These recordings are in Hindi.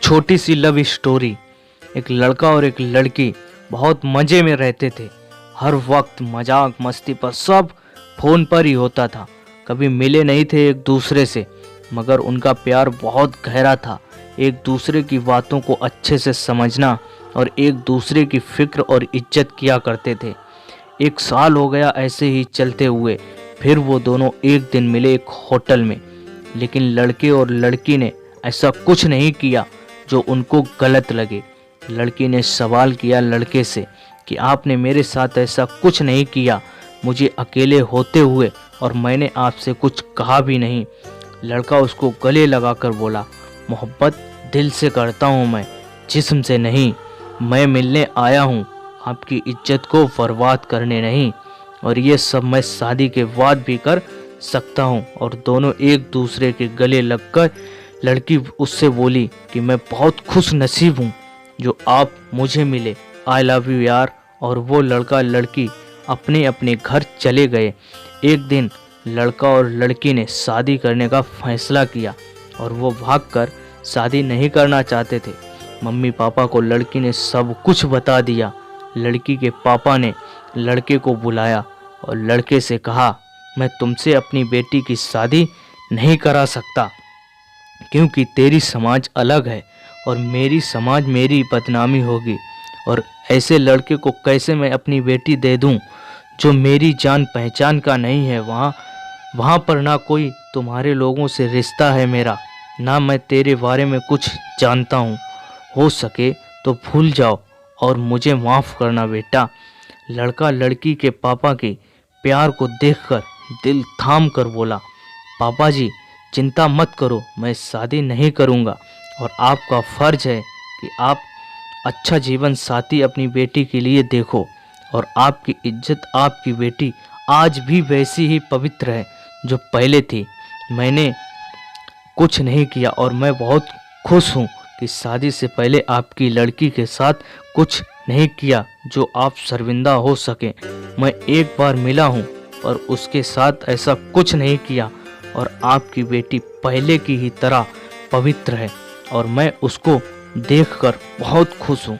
छोटी सी लव स्टोरी। एक लड़का और एक लड़की बहुत मज़े में रहते थे। हर वक्त मजाक मस्ती पर सब फ़ोन पर ही होता था। कभी मिले नहीं थे एक दूसरे से, मगर उनका प्यार बहुत गहरा था। एक दूसरे की बातों को अच्छे से समझना और एक दूसरे की फिक्र और इज्जत किया करते थे। 1 साल हो गया ऐसे ही चलते हुए। फिर वो दोनों एक दिन मिले एक होटल में। लेकिन लड़के और लड़की ने ऐसा कुछ नहीं किया जो उनको गलत लगे। लड़की ने सवाल किया लड़के से कि आपने मेरे साथ ऐसा कुछ नहीं किया, मुझे अकेले होते हुए, और मैंने आपसे कुछ कहा भी नहीं। लड़का उसको गले लगाकर बोला, मोहब्बत दिल से करता हूँ मैं, जिस्म से नहीं। मैं मिलने आया हूँ, आपकी इज्जत को बर्बाद करने नहीं। और ये सब मैं शादी के बाद भी कर सकता हूँ। और दोनों एक दूसरे के गले लगकर लड़की उससे बोली कि मैं बहुत खुश नसीब हूँ जो आप मुझे मिले, आई लव यू यार। और वो लड़का लड़की अपने अपने घर चले गए। एक दिन लड़का और लड़की ने शादी करने का फैसला किया और वो भागकर शादी नहीं करना चाहते थे। मम्मी पापा को लड़की ने सब कुछ बता दिया। लड़की के पापा ने लड़के को बुलाया और लड़के से कहा, मैं तुमसे अपनी बेटी की शादी नहीं करा सकता, क्योंकि तेरी समाज अलग है और मेरी समाज मेरी बदनामी होगी। और ऐसे लड़के को कैसे मैं अपनी बेटी दे दूं जो मेरी जान पहचान का नहीं है। वहाँ पर ना कोई तुम्हारे लोगों से रिश्ता है मेरा, ना मैं तेरे बारे में कुछ जानता हूँ। हो सके तो भूल जाओ और मुझे माफ़ करना बेटा। लड़का लड़की के पापा के प्यार को देखकर दिल थाम कर बोला, पापा जी चिंता मत करो, मैं शादी नहीं करूँगा। और आपका फ़र्ज है कि आप अच्छा जीवन साथी अपनी बेटी के लिए देखो। और आपकी इज्जत आपकी बेटी आज भी वैसी ही पवित्र है जो पहले थी। मैंने कुछ नहीं किया और मैं बहुत खुश हूँ कि शादी से पहले आपकी लड़की के साथ कुछ नहीं किया जो आप शर्मिंदा हो सके। मैं एक बार मिला हूँ और उसके साथ ऐसा कुछ नहीं किया। और आपकी बेटी पहले की ही तरह पवित्र है और मैं उसको देखकर बहुत खुश हूँ।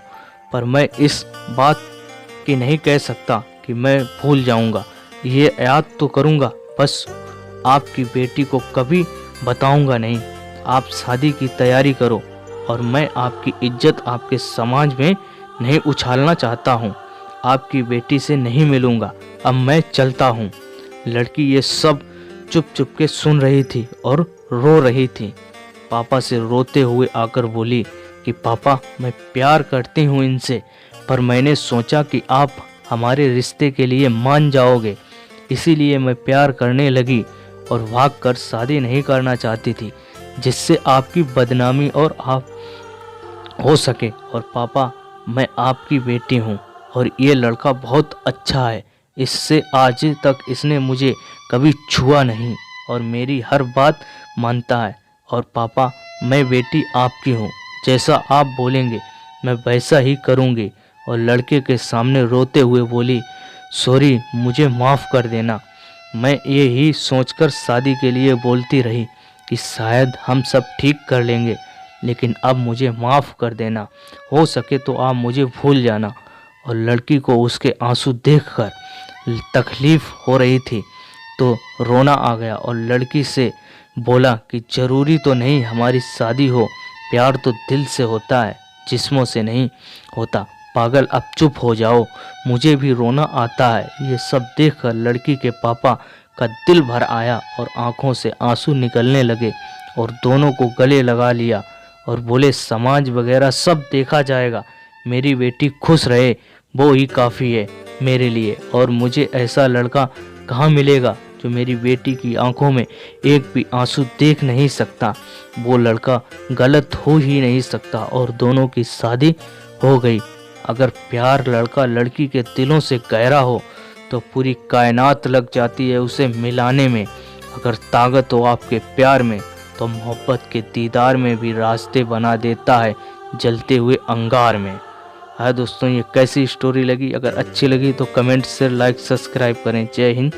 पर मैं इस बात की नहीं कह सकता कि मैं भूल जाऊँगा, ये याद तो करूँगा, बस आपकी बेटी को कभी बताऊँगा नहीं। आप शादी की तैयारी करो और मैं आपकी इज्जत आपके समाज में नहीं उछालना चाहता हूँ। आपकी बेटी से नहीं मिलूँगा, अब मैं चलता हूँ। लड़की ये सब चुप चुप के सुन रही थी और रो रही थी। पापा से रोते हुए आकर बोली कि पापा मैं प्यार करती हूँ इनसे, पर मैंने सोचा कि आप हमारे रिश्ते के लिए मान जाओगे, इसीलिए मैं प्यार करने लगी और भागकर शादी नहीं करना चाहती थी जिससे आपकी बदनामी और आप हो सके। और पापा मैं आपकी बेटी हूँ और ये लड़का बहुत अच्छा है, इससे आज तक इसने मुझे कभी छुआ नहीं और मेरी हर बात मानता है। और पापा मैं बेटी आपकी हूँ, जैसा आप बोलेंगे मैं वैसा ही करूँगी। और लड़के के सामने रोते हुए बोली, सॉरी मुझे माफ़ कर देना। मैं ये ही सोचकर शादी के लिए बोलती रही कि शायद हम सब ठीक कर लेंगे, लेकिन अब मुझे माफ़ कर देना, हो सके तो आप मुझे भूल जाना। और लड़की को उसके आंसू देखकर तकलीफ़ हो रही थी तो रोना आ गया और लड़की से बोला कि ज़रूरी तो नहीं हमारी शादी हो, प्यार तो दिल से होता है, जिस्मों से नहीं होता। पागल अब चुप हो जाओ, मुझे भी रोना आता है। ये सब देखकर लड़की के पापा का दिल भर आया और आंखों से आंसू निकलने लगे और दोनों को गले लगा लिया और बोले, समाज वगैरह सब देखा जाएगा, मेरी बेटी खुश रहे वो ही काफ़ी है मेरे लिए। और मुझे ऐसा लड़का कहाँ मिलेगा जो मेरी बेटी की आंखों में एक भी आंसू देख नहीं सकता। वो लड़का गलत हो ही नहीं सकता और दोनों की शादी हो गई। अगर प्यार लड़का लड़की के दिलों से गहरा हो तो पूरी कायनात लग जाती है उसे मिलाने में। अगर ताकत हो आपके प्यार में तो मोहब्बत के दीदार में भी रास्ते बना देता है जलते हुए अंगार में। हाँ दोस्तों, ये कैसी स्टोरी लगी? अगर अच्छी लगी तो कमेंट से लाइक सब्सक्राइब करें। जय हिंद।